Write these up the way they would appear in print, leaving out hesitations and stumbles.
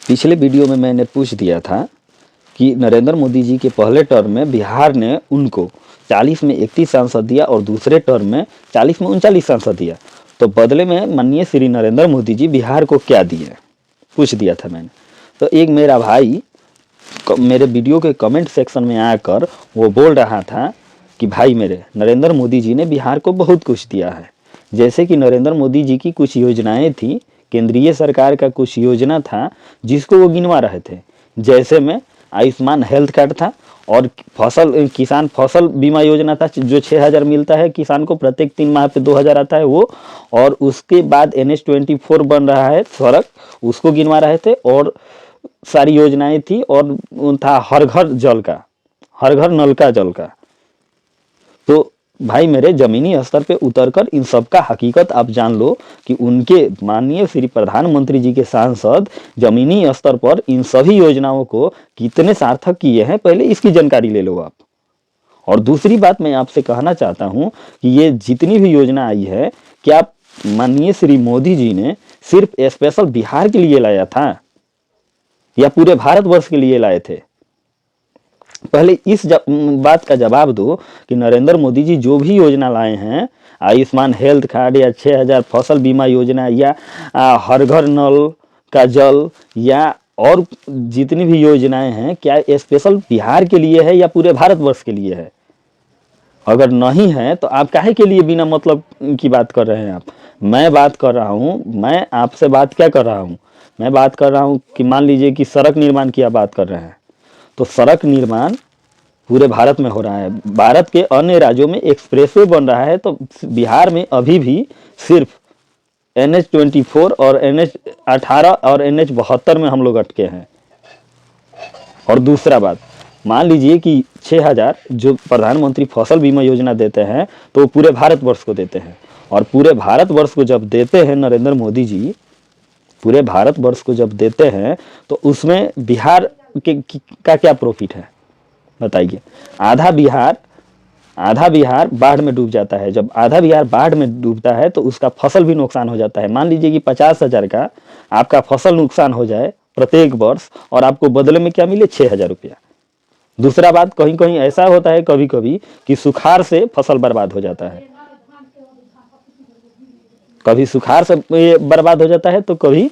पिछले वीडियो में मैंने पूछ दिया था कि नरेंद्र मोदी जी के पहले टर्म में बिहार ने उनको 40 में 31 सांसद दिया और दूसरे टर्म में 40 में 39 सांसद दिया। तो बदले में माननीय श्री नरेंद्र मोदी जी बिहार को क्या दिए, पूछ दिया था मैंने। तो एक मेरा भाई मेरे वीडियो के कमेंट सेक्शन में आकर वो बोल रहा था कि भाई मेरे, नरेंद्र मोदी जी ने बिहार को बहुत कुछ दिया है। जैसे कि नरेंद्र मोदी जी की कुछ योजनाएं थी, केंद्रीय सरकार का कुछ योजना था जिसको वो गिनवा रहे थे। जैसे में आयुष्मान हेल्थ कार्ड था और किसान फसल बीमा योजना था जो 6,000 मिलता है किसान को, प्रत्येक 3 माह पे 2,000 आता है वो। और उसके बाद NH-24 बन रहा है सड़क, उसको गिनवा रहे थे। और सारी योजनाएं थी और था हर घर जल का, हर घर नल का जल का। तो भाई मेरे, जमीनी स्तर पे उतरकर इन सब का हकीकत आप जान लो कि उनके माननीय श्री प्रधानमंत्री जी के सांसद जमीनी स्तर पर इन सभी योजनाओं को कितने सार्थक किए हैं, पहले इसकी जानकारी ले लो आप। और दूसरी बात मैं आपसे कहना चाहता हूं कि ये जितनी भी योजना आई है, क्या माननीय श्री मोदी जी ने सिर्फ स्पेशल बिहार के लिए लाया था या पूरे भारतवर्ष के लिए लाए थे? पहले इस बात का जवाब दो कि नरेंद्र मोदी जी जो भी योजना लाए हैं, आयुष्मान हेल्थ कार्ड या 6,000 फसल बीमा योजना या हर घर नल का जल या और जितनी भी योजनाएं हैं, क्या स्पेशल बिहार के लिए है या पूरे भारतवर्ष के लिए है? अगर नहीं है तो आप काहे के लिए बिना मतलब की बात कर रहे हैं आप? मैं बात कर रहा हूँ, मैं आपसे बात क्या कर रहा हूँ, मैं बात कर रहा हूँ कि मान लीजिए कि सड़क निर्माण की आप बात कर रहे हैं, तो सड़क निर्माण पूरे भारत में हो रहा है। भारत के अन्य राज्यों में एक्सप्रेसवे बन रहा है, तो बिहार में अभी भी सिर्फ NH-24 और NH-18 और NH-72 में हम लोग अटके हैं। और दूसरा बात, मान लीजिए कि 6,000 जो प्रधानमंत्री फसल बीमा योजना देते हैं तो वो पूरे भारतवर्ष को देते हैं। और पूरे भारतवर्ष को जब देते हैं नरेंद्र मोदी जी, पूरे भारतवर्ष को जब देते हैं तो उसमें बिहार का क्या प्रॉफिट है बताइए? आधा बिहार बाढ़ में डूब जाता है। जब आधा बिहार बाढ़ में डूबता है तो उसका फसल भी नुकसान हो जाता है। मान लीजिए कि 50,000 का आपका फसल नुकसान हो जाए प्रत्येक वर्ष और आपको बदले में क्या मिले? 6,000 रुपया। दूसरा बात, कहीं कहीं ऐसा होता है कभी कभी कि सुखाड़ से फसल बर्बाद हो जाता है, कभी सुखाड़ से बर्बाद हो जाता है तो कभी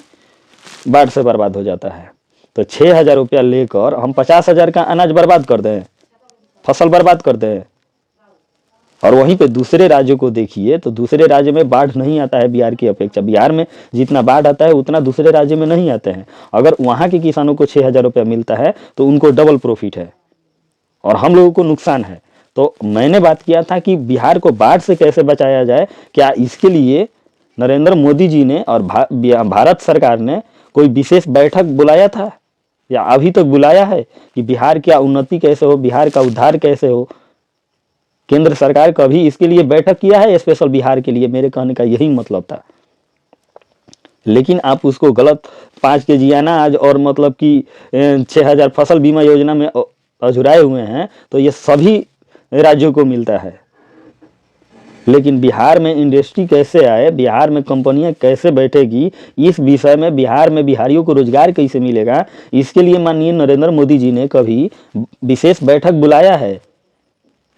बाढ़ से बर्बाद हो जाता है। तो 6,000 रुपया लेकर हम 50,000 का अनाज बर्बाद कर दें, फसल बर्बाद कर दें। और वहीं पे दूसरे राज्यों को देखिए तो दूसरे राज्य में बाढ़ नहीं आता है बिहार की अपेक्षा। बिहार में जितना बाढ़ आता है उतना दूसरे राज्य में नहीं आते हैं। अगर वहां के किसानों को 6,000 रुपया मिलता है तो उनको डबल प्रॉफिट है और हम लोगों को नुकसान है। तो मैंने बात किया था कि बिहार को बाढ़ से कैसे बचाया जाए। क्या इसके लिए नरेंद्र मोदी जी ने और भारत सरकार ने कोई विशेष बैठक बुलाया था या अभी तक बुलाया है कि बिहार की उन्नति कैसे हो, बिहार का उद्धार कैसे हो? केंद्र सरकार कभी इसके लिए बैठक किया है स्पेशल बिहार के लिए? मेरे कहने का यही मतलब था। लेकिन आप उसको गलत 5 केजी अनाज और मतलब कि 6,000 फसल बीमा योजना में अझुराए हुए हैं। तो ये सभी राज्यों को मिलता है, लेकिन बिहार में इंडस्ट्री कैसे आए, बिहार में कंपनियां कैसे बैठेगी, इस विषय में बिहार में बिहारियों को रोजगार कैसे मिलेगा, इसके लिए माननीय नरेंद्र मोदी जी ने कभी विशेष बैठक बुलाया है?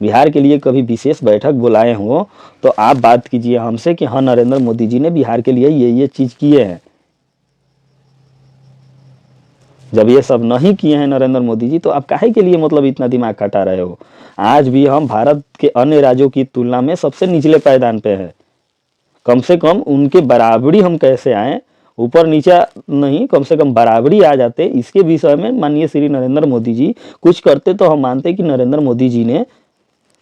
बिहार के लिए कभी विशेष बैठक बुलाए हो तो आप बात कीजिए हमसे कि हाँ, नरेंद्र मोदी जी ने बिहार के लिए ये चीज किए हैं। जब ये सब नहीं किए हैं नरेंद्र मोदी जी, तो आप काहे के लिए मतलब इतना दिमाग खटा रहे हो? आज भी हम भारत के अन्य राज्यों की तुलना में सबसे निचले पायदान पे है। कम से कम उनके बराबरी हम कैसे आए, ऊपर नीचा नहीं, कम से कम बराबरी आ जाते। इसके विषय में माननीय श्री नरेंद्र मोदी जी कुछ करते तो हम मानते कि नरेंद्र मोदी जी ने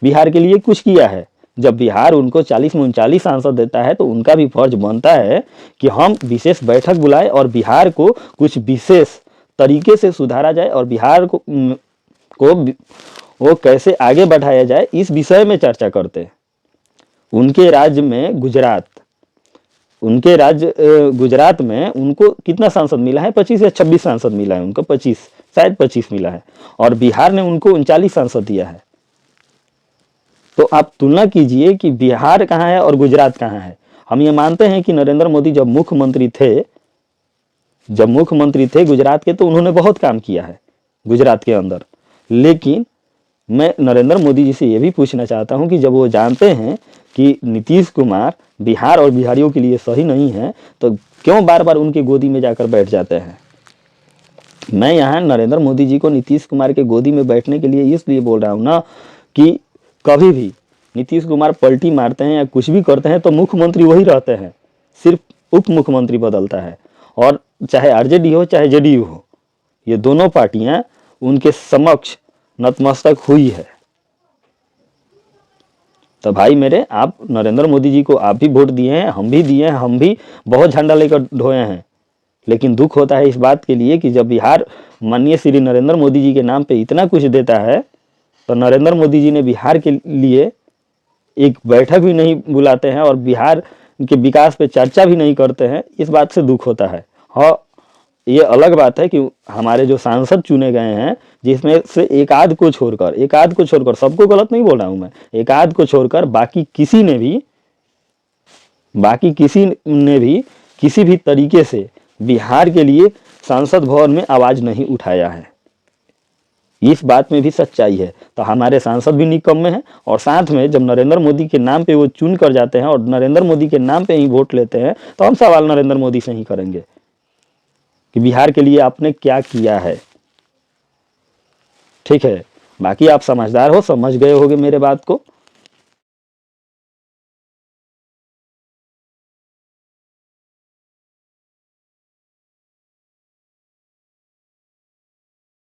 बिहार के लिए कुछ किया है। जब बिहार उनको 40 में 39 सांसद देता है तो उनका भी फर्ज बनता है कि हम विशेष बैठक बुलाए और बिहार को कुछ विशेष तरीके से सुधारा जाए और बिहार को वो कैसे आगे बढ़ाया जाए, इस विषय में चर्चा करते। उनके राज्य में गुजरात में उनको कितना सांसद मिला है? 25 या 26 सांसद मिला है उनको, 25 शायद 25 मिला है। और बिहार ने उनको 39 सांसद दिया है। तो आप तुलना कीजिए कि बिहार कहाँ है और गुजरात कहाँ है। हम ये मानते हैं कि नरेंद्र मोदी जब मुख्यमंत्री थे जब मुख्यमंत्री थे गुजरात के तो उन्होंने बहुत काम किया है गुजरात के अंदर। लेकिन मैं नरेंद्र मोदी जी से ये भी पूछना चाहता हूं कि जब वो जानते हैं कि नीतीश कुमार बिहार और बिहारियों के लिए सही नहीं है तो क्यों बार बार उनके गोदी में जाकर बैठ जाते हैं। मैं यहाँ नरेंद्र मोदी जी को नीतीश कुमार के गोदी में बैठने के लिए इसलिए बोल रहा हूँ ना कि कभी भी नीतीश कुमार पलटी मारते हैं या कुछ भी करते हैं तो मुख्यमंत्री वही रहते हैं, सिर्फ उप मुख्यमंत्री बदलता है। और चाहे आरजेडी हो चाहे जेडीयू हो, ये दोनों पार्टियां उनके समक्ष नतमस्तक हुई है। तो भाई मेरे, आप नरेंद्र मोदी जी को आप भी वोट दिए हैं, हम भी दिए हैं, हम भी बहुत झंडा लेकर ढोए हैं। लेकिन दुख होता है इस बात के लिए कि जब बिहार माननीय श्री नरेंद्र मोदी जी के नाम पे इतना कुछ देता है तो नरेंद्र मोदी जी ने बिहार के लिए एक बैठक भी नहीं बुलाते हैं और बिहार के विकास पे चर्चा भी नहीं करते हैं। इस बात से दुख होता है। हाँ, ये अलग बात है कि हमारे जो सांसद चुने गए हैं, जिसमें से एक आध को छोड़कर, सबको गलत नहीं बोल रहा हूं मैं, एक आध को छोड़कर बाकी किसी ने भी किसी भी तरीके से बिहार के लिए संसद भवन में आवाज नहीं उठाया है। इस बात में भी सच्चाई है। तो हमारे सांसद भी निकम्मे हैं और साथ में जब नरेंद्र मोदी के नाम पे वो चुन कर जाते हैं और नरेंद्र मोदी के नाम पे ही वोट लेते हैं तो हम सवाल नरेंद्र मोदी से ही करेंगे कि बिहार के लिए आपने क्या किया है। ठीक है, बाकी आप समझदार हो, समझ गए होगे मेरे बात को।